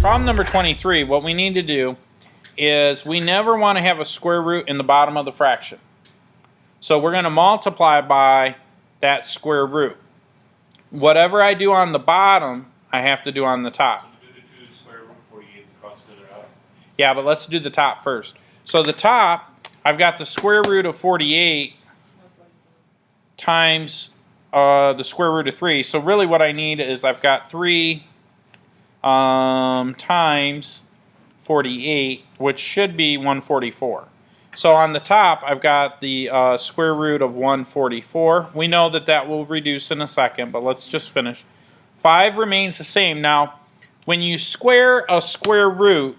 Problem number 23, what we need to do is we never want to have a square root in the bottom of the fraction. So we're going to multiply by that square root. Whatever I do on the bottom, I have to do on the top. So do the 2 square root 48 across the other out. Yeah, but let's do the top first. So the top, I've got the square root of 48 times the square root of 3. So really what I need is I've got 3 times 48, which should be 144. So on the top, I've got the square root of 144. We know that that will reduce in a second, but let's just finish. 5 remains the same. Now, when you square a square root,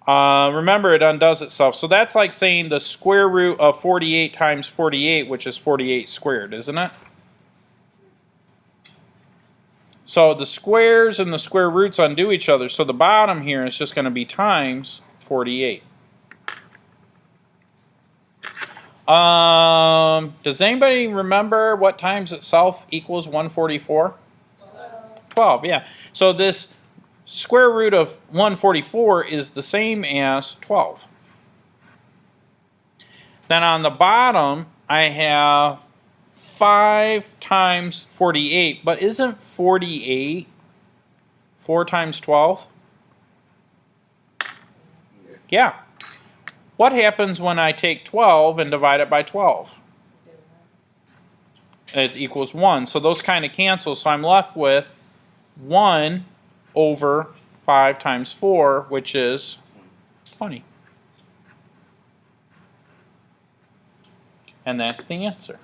remember it undoes itself. So that's like saying the square root of 48 times 48, which is 48 squared, isn't it? So the squares and the square roots undo each other. So the bottom here is just going to be times 48. Does anybody remember what times itself equals 144? 12, yeah. So this square root of 144 is the same as 12. Then on the bottom, I have 5 times 48, but isn't 48 4 times 12? Yeah. What happens when I take 12 and divide it by 12? It equals 1. So those kind of cancel. So I'm left with 1 over 5 times 4, which is 20. And that's the answer.